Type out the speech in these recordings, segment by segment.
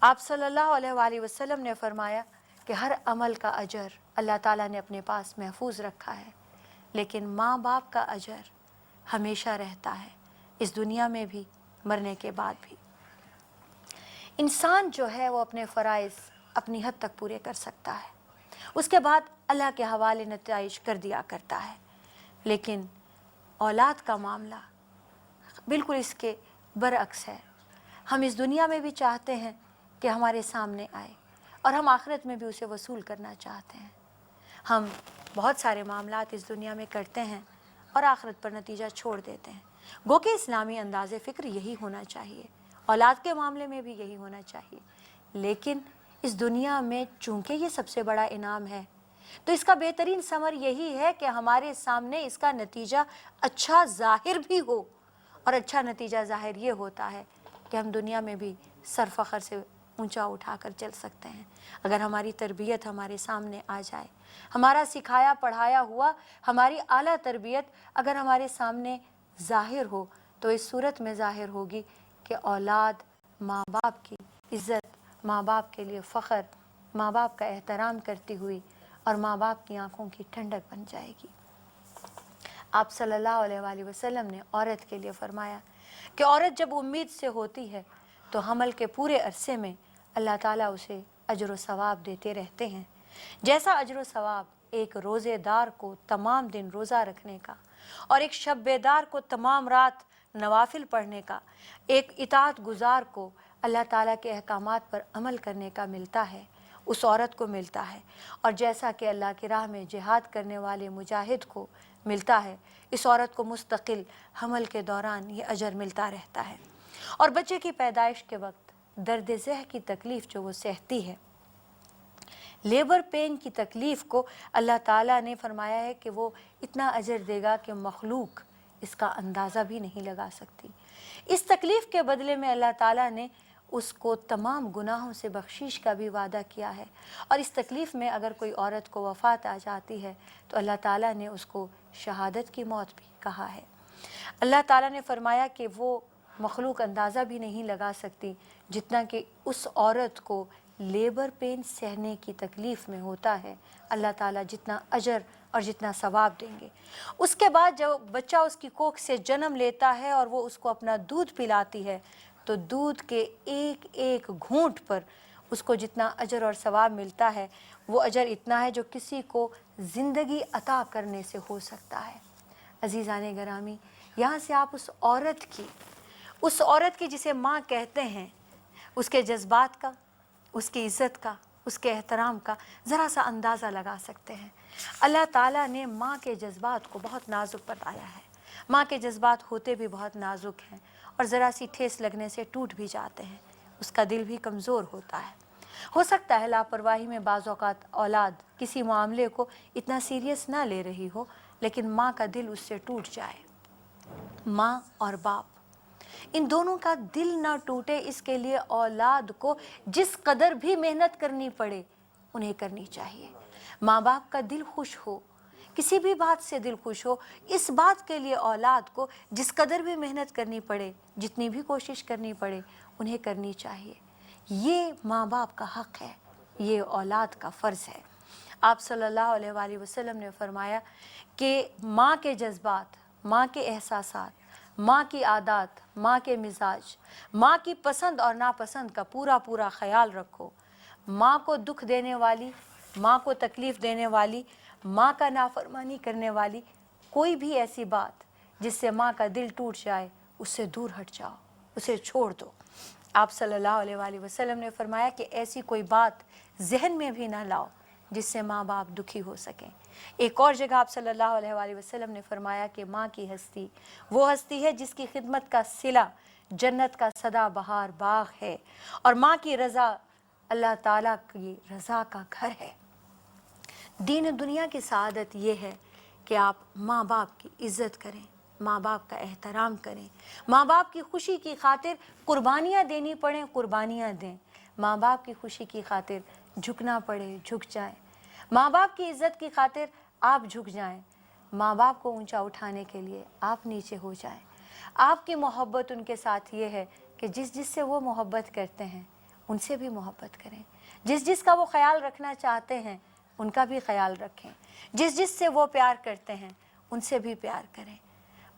आप सल्लल्लाहु अलैहि वसल्लम ने फरमाया कि हर अमल का अजर अल्लाह ताला ने अपने पास महफूज रखा है, लेकिन माँ बाप का अजर हमेशा रहता है, इस दुनिया में भी, मरने के बाद भी। इंसान जो है वो अपने फ़राइज़ अपनी हद तक पूरे कर सकता है, उसके बाद अल्लाह के हवाले नताइज कर दिया करता है, लेकिन औलाद का मामला बिल्कुल इसके बरअक्स है। हम इस दुनिया में भी चाहते हैं कि हमारे सामने आए और हम आखिरत में भी उसे वसूल करना चाहते हैं। हम बहुत सारे मामलात इस दुनिया में करते हैं और आखिरत पर नतीजा छोड़ देते हैं। गो कि इस्लामी अंदाज़ फ़िक्र यही होना चाहिए, औलाद के मामले में भी यही होना चाहिए। लेकिन इस दुनिया में चूँकि ये सबसे बड़ा इनाम है, तो इसका बेहतरीन समर यही है कि हमारे सामने इसका नतीजा अच्छा ज़ाहिर भी हो। और अच्छा नतीजा ज़ाहिर ये होता है कि हम दुनिया में भी सर फ़ख्र से ऊंचा उठाकर चल सकते हैं। अगर हमारी तरबियत हमारे सामने आ जाए, हमारा सिखाया पढ़ाया हुआ, हमारी आला तरबियत अगर हमारे सामने ज़ाहिर हो, तो इस सूरत में ज़ाहिर होगी कि औलाद माँ बाप की इज़्ज़त, माँ बाप के लिए फ़ख्र, माँ बाप का एहतराम करती हुई और माँ बाप की आँखों की ठंडक बन जाएगी। आप सल्लल्लाहु अलैहि वसल्लम ने औरत के लिए फ़रमाया कि औरत जब उम्मीद से होती है तो हमल के पूरे अरसे में अल्लाह ताला उसे अजर व सवाब देते रहते हैं। जैसा अजर व सवाब एक रोज़ेदार को तमाम दिन रोज़ा रखने का और एक शब-बेदार को तमाम रात नवाफिल पढ़ने का, एक इताअत गुज़ार को अल्लाह ताला के अहकामात पर अमल करने का मिलता है, उस औरत को मिलता है। और जैसा कि अल्लाह की राह में जिहाद करने वाले मुजाहिद को मिलता है, इस औरत को मुस्तकिल हमल के दौरान ये अजर मिलता रहता है। और बच्चे की पैदाइश के वक्त दर्द ज़ह की तकलीफ़ जो वो सहती है, लेबर पेन की तकलीफ़ को अल्लाह ताला ने फरमाया है कि वो इतना अजर देगा कि मखलूक इसका अंदाज़ा भी नहीं लगा सकती। इस तकलीफ़ के बदले में अल्लाह ताला ने उसको तमाम गुनाहों से बख्शीश का भी वादा किया है। और इस तकलीफ़ में अगर कोई औरत को वफ़ात आ जाती है तो अल्लाह ताला ने उसको शहादत की मौत भी कहा है। अल्लाह ताला ने फरमाया कि वो मखलूक अंदाज़ा भी नहीं लगा सकती जितना कि उस औरत को लेबर पेन सहने की तकलीफ़ में होता है, अल्लाह ताला जितना अजर और जितना सवाब देंगे। उसके बाद जब बच्चा उसकी कोख से जन्म लेता है और वो उसको अपना दूध पिलाती है, तो दूध के एक एक घूंट पर उसको जितना अजर और सवाब मिलता है, वो अजर इतना है जो किसी को ज़िंदगी अता करने से हो सकता है। अज़ीज़ाने गरामी, यहाँ से आप उस औरत की जिसे माँ कहते हैं, उसके जज्बात का, उसकी इज़्ज़त का, उसके एहतराम का ज़रा सा अंदाज़ा लगा सकते हैं। अल्लाह ताला ने माँ के जज्बात को बहुत नाजुक बताया है। माँ के जज्बात होते भी बहुत नाजुक हैं और ज़रा सी ठेस लगने से टूट भी जाते हैं, उसका दिल भी कमज़ोर होता है। हो सकता है लापरवाही में बाज़ औक़ात औलाद किसी मामले को इतना सीरियस ना ले रही हो, लेकिन माँ का दिल उससे टूट जाए। माँ और बाप, इन दोनों का दिल ना टूटे, इसके लिए औलाद को जिस कदर भी मेहनत करनी पड़े उन्हें करनी चाहिए। माँ बाप का दिल खुश हो, किसी भी बात से दिल खुश हो, इस बात के लिए औलाद को जिस कदर भी मेहनत करनी पड़े, जितनी भी कोशिश करनी पड़े, उन्हें करनी चाहिए। ये माँ बाप का हक़ है, ये औलाद का फ़र्ज़ है। आप सल्लल्लाहु अलैहि वसल्लम ने फरमाया कि माँ के जज्बात, माँ के एहसासात, माँ की आदत, माँ के मिजाज, माँ की पसंद और नापसंद का पूरा पूरा ख्याल रखो। माँ को दुख देने वाली, माँ को तकलीफ़ देने वाली, माँ का नाफरमानी करने वाली कोई भी ऐसी बात जिससे माँ का दिल टूट जाए, उससे दूर हट जाओ, उसे छोड़ दो। आप सल्लल्लाहु अलैहि वसल्लम ने फरमाया कि ऐसी कोई बात जहन में भी ना लाओ जिससे माँ बाप दुखी हो सकें। एक और जगह आप सल्लल्लाहु अलैहि वसल्लम ने फरमाया कि माँ की हस्ती वो हस्ती है जिसकी खिदमत का सिला जन्नत का सदा बहार बाग है, और माँ की रज़ा अल्लाह ताला की रज़ा का घर है। दीन दुनिया की सआदत ये है कि आप माँ बाप की इज़्ज़त करें, माँ बाप का एहतराम करें, माँ बाप की खुशी की खातिर कुर्बानियाँ देनी पड़ें, कुर्बानियाँ दें। माँ बाप की खुशी की खातिर झुकना पड़े, झुक जाएं। माँ बाप की इज़्ज़त की खातिर आप झुक जाएं। माँ बाप को ऊंचा उठाने के लिए आप नीचे हो जाएं। आपकी मोहब्बत उनके साथ ये है कि जिससे वो मोहब्बत करते हैं ان سے بھی محبت کریں، جس جس کا وہ خیال رکھنا چاہتے ہیں ان کا بھی خیال رکھیں، جس جس سے وہ پیار کرتے ہیں ان سے بھی پیار کریں۔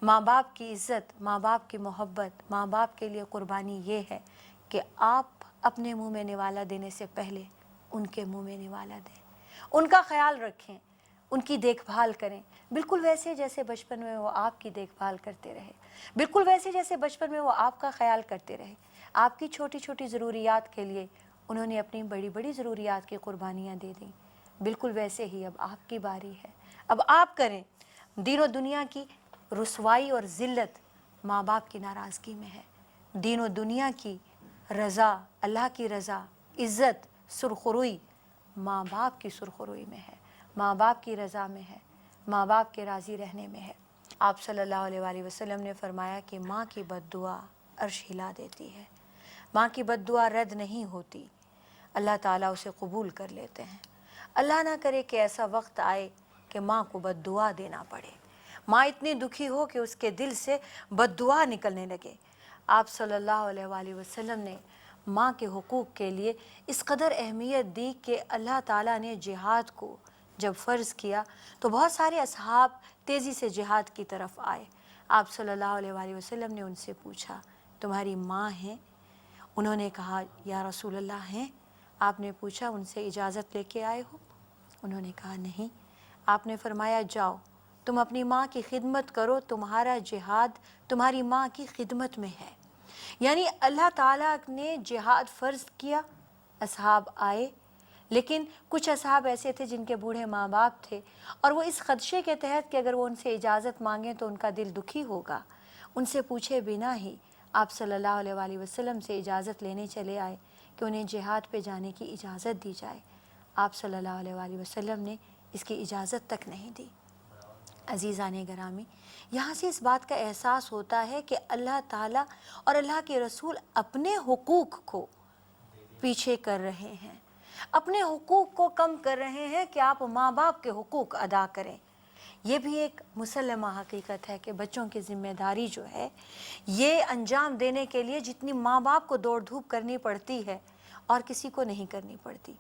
ماں باپ کی عزت، ماں باپ کی محبت، ماں باپ کے لیے قربانی یہ ہے کہ آپ اپنے منہ میں نوالا دینے سے پہلے ان کے منہ میں نوالا دیں، ان کا خیال رکھیں، ان کی دیکھ بھال کریں، بالکل ویسے جیسے بچپن میں وہ آپ کی دیکھ بھال کرتے رہے، بالکل ویسے جیسے بچپن میں وہ آپ کا خیال کرتے رہے۔ آپ کی چھوٹی چھوٹی ضروریات کے لیے انہوں نے اپنی بڑی بڑی ضروریات کی قربانیاں دے دیں، بالکل ویسے ہی اب آپ کی باری ہے، اب آپ کریں۔ دین و دنیا کی رسوائی اور ذلت ماں باپ کی ناراضگی میں ہے، دین و دنیا کی رضا، اللہ کی رضا، عزت، سرخروئی ماں باپ کی سرخروئی میں ہے، ماں باپ کی رضا میں ہے، ماں باپ کے راضی رہنے میں ہے۔ آپ صلی اللہ علیہ وآلہ وسلم نے فرمایا کہ ماں کی بد دعا عرش ہلا دیتی ہے، ماں کی بد دعا رد نہیں ہوتی، اللہ تعالیٰ اسے قبول کر لیتے ہیں۔ اللہ نہ کرے کہ ایسا وقت آئے کہ ماں کو بد دعا دینا پڑے، ماں اتنی دکھی ہو کہ اس کے دل سے بد دعا نکلنے لگے۔ آپ صلی اللہ علیہ وآلہ وسلم نے ماں کے حقوق کے لیے اس قدر اہمیت دی کہ اللہ تعالیٰ نے جہاد کو جب فرض کیا تو بہت سارے اصحاب تیزی سے جہاد کی طرف آئے۔ آپ صلی اللہ علیہ وآلہ وسلم نے ان سے پوچھا تمہاری ماں ہیں؟ انہوں نے کہا یا رسول اللہ ہیں۔ آپ نے پوچھا ان سے اجازت لے کے آئے ہو؟ انہوں نے کہا نہیں۔ آپ نے فرمایا جاؤ تم اپنی ماں کی خدمت کرو، تمہارا جہاد تمہاری ماں کی خدمت میں ہے۔ یعنی اللہ تعالیٰ نے جہاد فرض کیا، اصحاب آئے، لیکن کچھ اصحاب ایسے تھے جن کے بوڑھے ماں باپ تھے اور وہ اس خدشے کے تحت کہ اگر وہ ان سے اجازت مانگیں تو ان کا دل دکھی ہوگا، ان سے پوچھے بنا ہی آپ صلی اللہ علیہ وآلہ وسلم سے اجازت لینے چلے آئے کہ انہیں جہاد پہ جانے کی اجازت دی جائے۔ آپ صلی اللہ علیہ وآلہ وسلم نے اس کی اجازت تک نہیں دی۔ عزیزان گرامی، یہاں سے اس بات کا احساس ہوتا ہے کہ اللہ تعالیٰ اور اللہ کے رسول اپنے حقوق کو پیچھے کر رہے ہیں، اپنے حقوق کو کم کر رہے ہیں کہ آپ ماں باپ کے حقوق ادا کریں۔ یہ بھی ایک مسلمہ حقیقت ہے کہ بچوں کی ذمہ داری جو ہے یہ انجام دینے کے لیے جتنی ماں باپ کو دوڑ دھوپ کرنی پڑتی ہے اور کسی کو نہیں کرنی پڑتی،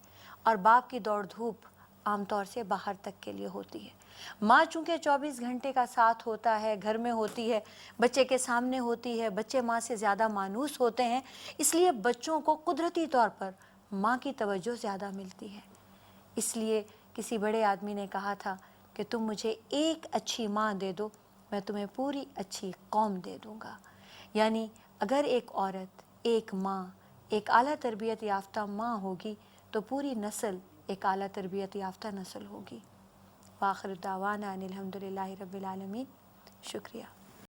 اور باپ کی دوڑ دھوپ عام طور سے باہر تک کے لیے ہوتی ہے۔ ماں چونکہ 24 گھنٹے کا ساتھ ہوتا ہے، گھر میں ہوتی ہے، بچے کے سامنے ہوتی ہے، بچے ماں سے زیادہ مانوس ہوتے ہیں، اس لیے بچوں کو قدرتی طور پر ماں کی توجہ زیادہ ملتی ہے۔ اس لیے کسی بڑے آدمی نے کہا تھا کہ تم مجھے ایک اچھی ماں دے دو، میں تمہیں پوری اچھی قوم دے دوں گا۔ یعنی اگر ایک عورت، ایک ماں، ایک اعلیٰ تربیت یافتہ ماں ہوگی تو پوری نسل ایک اعلیٰ تربیت یافتہ نسل ہوگی۔ وآخر دعوانا ان الحمد للہ رب العالمین۔ شکریہ۔